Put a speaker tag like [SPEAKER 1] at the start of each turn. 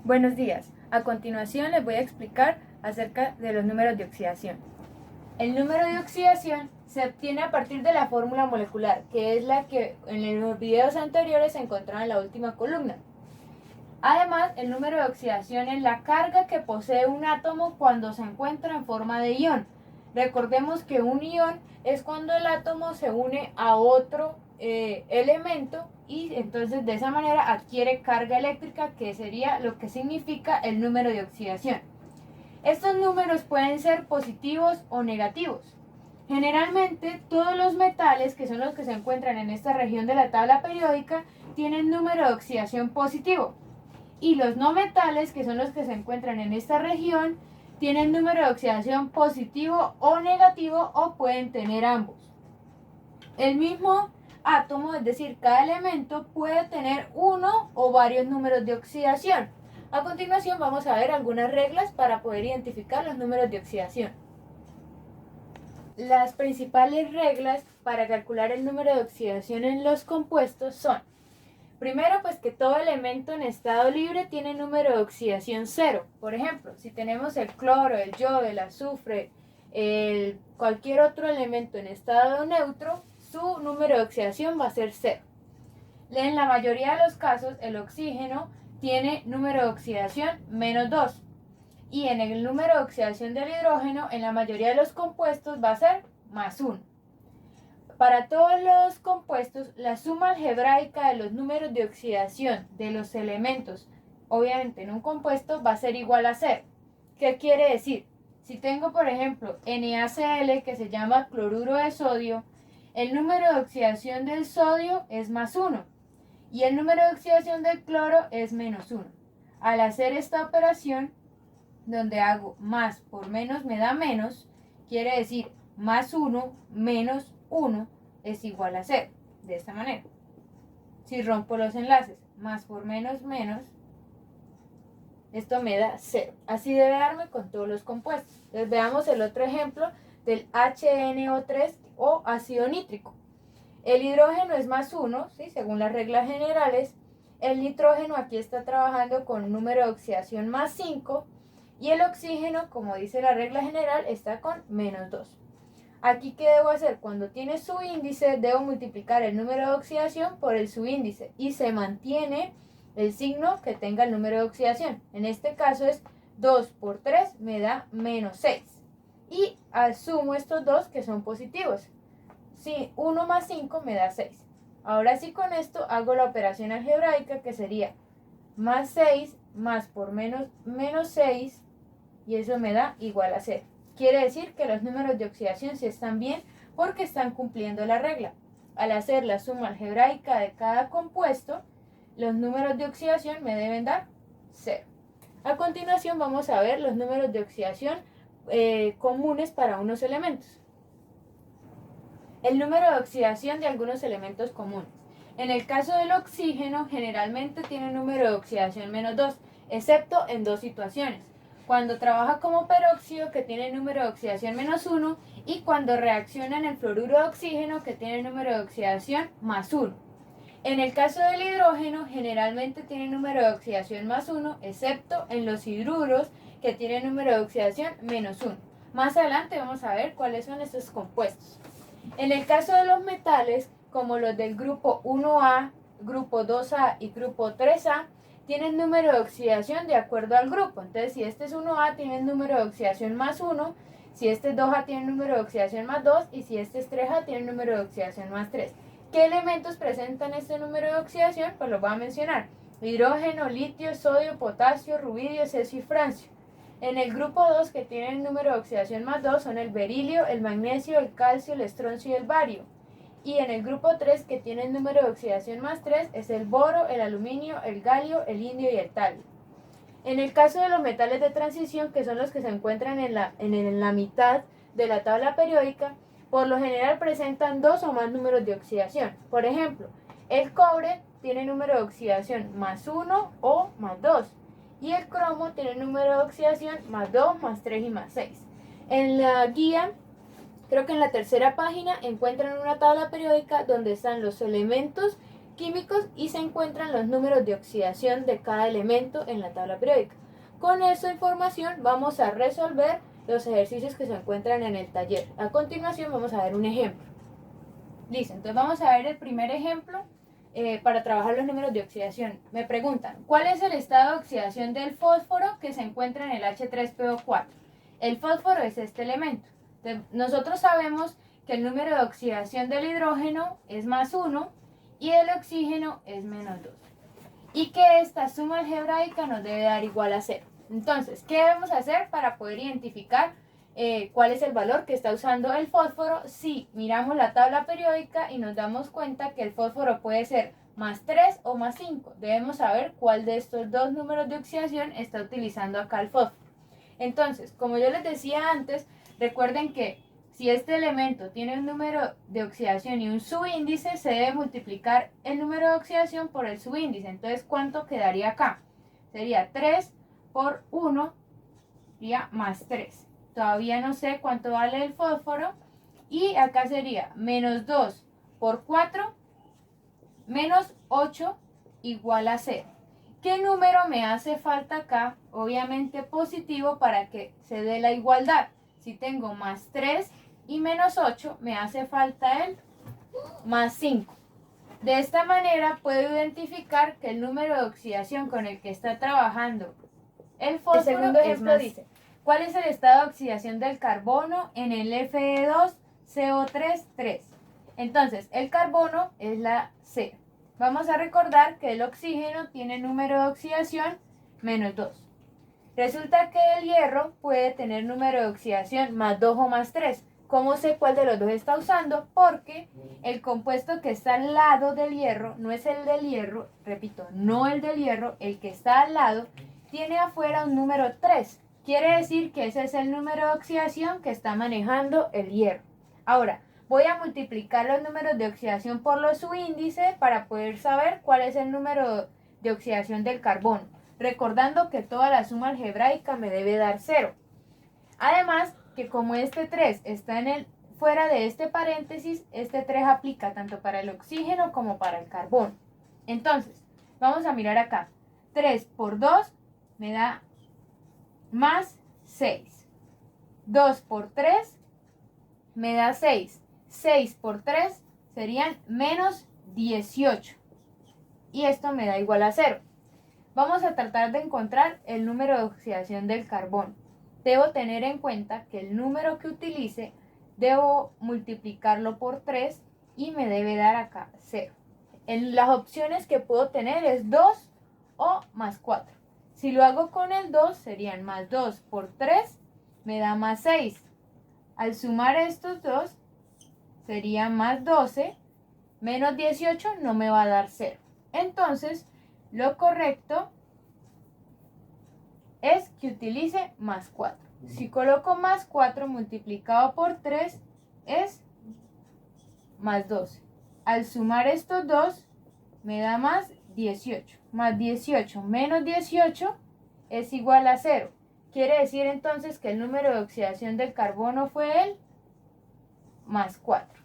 [SPEAKER 1] Buenos días. A continuación les voy a explicar acerca de los números de oxidación. El número de oxidación se obtiene a partir de la fórmula molecular, que es la que en los videos anteriores se encontraba en la última columna. Además, el número de oxidación es la carga que posee un átomo cuando se encuentra en forma de ion. Recordemos que un ion es cuando el átomo se une a otro elemento y entonces de esa manera adquiere carga eléctrica, que sería lo que significa el número de oxidación. Estos números pueden ser positivos o negativos. Generalmente todos los metales, que son los que se encuentran en esta región de la tabla periódica, tienen número de oxidación positivo, y los no metales, que son los que se encuentran en esta región, tienen número de oxidación positivo o negativo, o pueden tener ambos. El mismo átomo, es decir, cada elemento puede tener uno o varios números de oxidación. A continuación vamos a ver algunas reglas para poder identificar los números de oxidación. Las principales reglas para calcular el número de oxidación en los compuestos son: primero, pues que todo elemento en estado libre tiene número de oxidación 0. Por ejemplo, si tenemos el cloro, el yodo, el azufre, cualquier otro elemento en estado neutro, su número de oxidación va a ser 0. En la mayoría de los casos, el oxígeno tiene número de oxidación -2. Y en el número de oxidación del hidrógeno, en la mayoría de los compuestos, va a ser +1. Para todos los compuestos, la suma algebraica de los números de oxidación de los elementos, obviamente en un compuesto, va a ser igual a 0. ¿Qué quiere decir? Si tengo, por ejemplo, NaCl, que se llama cloruro de sodio, el número de oxidación del sodio es +1 y el número de oxidación del cloro es -1. Al hacer esta operación, donde hago más por menos me da menos, quiere decir +1 menos 1 es igual a 0. De esta manera. Si rompo los enlaces, más por menos menos, esto me da 0. Así debe darme con todos los compuestos. Entonces veamos el otro ejemplo del HNO3 o ácido nítrico. El hidrógeno es +1, ¿sí? Según las reglas generales. El nitrógeno aquí está trabajando con un número de oxidación +5. Y el oxígeno, como dice la regla general, está con -2. Aquí, ¿qué debo hacer? Cuando tiene subíndice, debo multiplicar el número de oxidación por el subíndice y se mantiene el signo que tenga el número de oxidación. En este caso es 2 por 3 me da -6. Y asumo estos dos que son positivos. Sí, 1 más 5 me da 6. Ahora sí, con esto hago la operación algebraica, que sería +6 más por -6, y eso me da igual a 0. Quiere decir que los números de oxidación sí están bien porque están cumpliendo la regla. Al hacer la suma algebraica de cada compuesto, los números de oxidación me deben dar 0. A continuación vamos a ver los números de oxidación comunes para unos elementos. El número de oxidación de algunos elementos comunes. En el caso del oxígeno, generalmente tiene un número de oxidación -2, excepto en dos situaciones: cuando trabaja como peróxido, que tiene número de oxidación -1, y cuando reacciona en el fluoruro de oxígeno, que tiene número de oxidación +1. En el caso del hidrógeno, generalmente tiene número de oxidación +1, excepto en los hidruros, que tienen número de oxidación -1. Más adelante vamos a ver cuáles son estos compuestos. En el caso de los metales, como los del grupo 1A, grupo 2A y grupo 3A, tienen número de oxidación de acuerdo al grupo. Entonces, si este es 1A, tiene número de oxidación +1, si este es 2A, tiene número de oxidación +2, y si este es 3A, tiene número de oxidación +3. ¿Qué elementos presentan este número de oxidación? Pues los voy a mencionar: hidrógeno, litio, sodio, potasio, rubidio, cesio y francio. En el grupo 2, que tienen número de oxidación +2, son el berilio, el magnesio, el calcio, el estroncio y el bario. Y en el grupo 3, que tiene el número de oxidación +3, es el boro, el aluminio, el galio, el indio y el talio. En el caso de los metales de transición, que son los que se encuentran en la mitad de la tabla periódica, por lo general presentan dos o más números de oxidación. Por ejemplo, el cobre tiene número de oxidación +1 o +2. Y el cromo tiene número de oxidación +2, +3 y +6. En la guía, creo que en la tercera página, encuentran una tabla periódica donde están los elementos químicos y se encuentran los números de oxidación de cada elemento en la tabla periódica. Con esa información vamos a resolver los ejercicios que se encuentran en el taller. A continuación vamos a ver un ejemplo. Listo, entonces vamos a ver el primer ejemplo para trabajar los números de oxidación. Me preguntan, ¿cuál es el estado de oxidación del fósforo que se encuentra en el H3PO4? El fósforo es este elemento. Entonces, nosotros sabemos que el número de oxidación del hidrógeno es +1 y el oxígeno es -2. Y que esta suma algebraica nos debe dar igual a 0. Entonces, ¿qué debemos hacer para poder identificar cuál es el valor que está usando el fósforo? Si miramos la tabla periódica y nos damos cuenta que el fósforo puede ser +3 o +5. Debemos saber cuál de estos dos números de oxidación está utilizando acá el fósforo. Entonces, como yo les decía antes, recuerden que si este elemento tiene un número de oxidación y un subíndice, se debe multiplicar el número de oxidación por el subíndice. Entonces, ¿cuánto quedaría acá? Sería 3 por 1, sería +3. Todavía no sé cuánto vale el fósforo. Y acá sería -2 por 4, -8 igual a 0. ¿Qué número me hace falta acá? Obviamente positivo para que se dé la igualdad. Si tengo +3 y -8, me hace falta el +5. De esta manera puedo identificar que el número de oxidación con el que está trabajando el fósforo. El segundo ejemplo dice, ¿cuál es el estado de oxidación del carbono en el Fe2CO3 Entonces, el carbono es la C. Vamos a recordar que el oxígeno tiene número de oxidación -2. Resulta que el hierro puede tener número de oxidación +2 o +3. ¿Cómo sé cuál de los dos está usando? Porque el compuesto que está al lado del hierro no es el del hierro, repito, no el del hierro, el que está al lado tiene afuera un número 3. Quiere decir que ese es el número de oxidación que está manejando el hierro. Ahora, voy a multiplicar los números de oxidación por los subíndices para poder saber cuál es el número de oxidación del carbono. Recordando que toda la suma algebraica me debe dar 0. Además, que como este 3 está fuera de este paréntesis, este 3 aplica tanto para el oxígeno como para el carbono. Entonces, vamos a mirar acá. 3 por 2 me da +6. 2 por 3 me da 6. 6 por 3 serían -18. Y esto me da igual a 0. Vamos a tratar de encontrar el número de oxidación del carbono. Debo tener en cuenta que el número que utilice debo multiplicarlo por 3 y me debe dar acá 0. Las opciones que puedo tener es 2 o +4. Si lo hago con el 2 serían +2 por 3 me da +6. Al sumar estos dos sería +12, -18 no me va a dar 0. Entonces, lo correcto es que utilice +4. Si coloco +4 multiplicado por 3 es +12. Al sumar estos dos me da +18. +18 menos 18 es igual a 0. Quiere decir entonces que el número de oxidación del carbono fue el +4.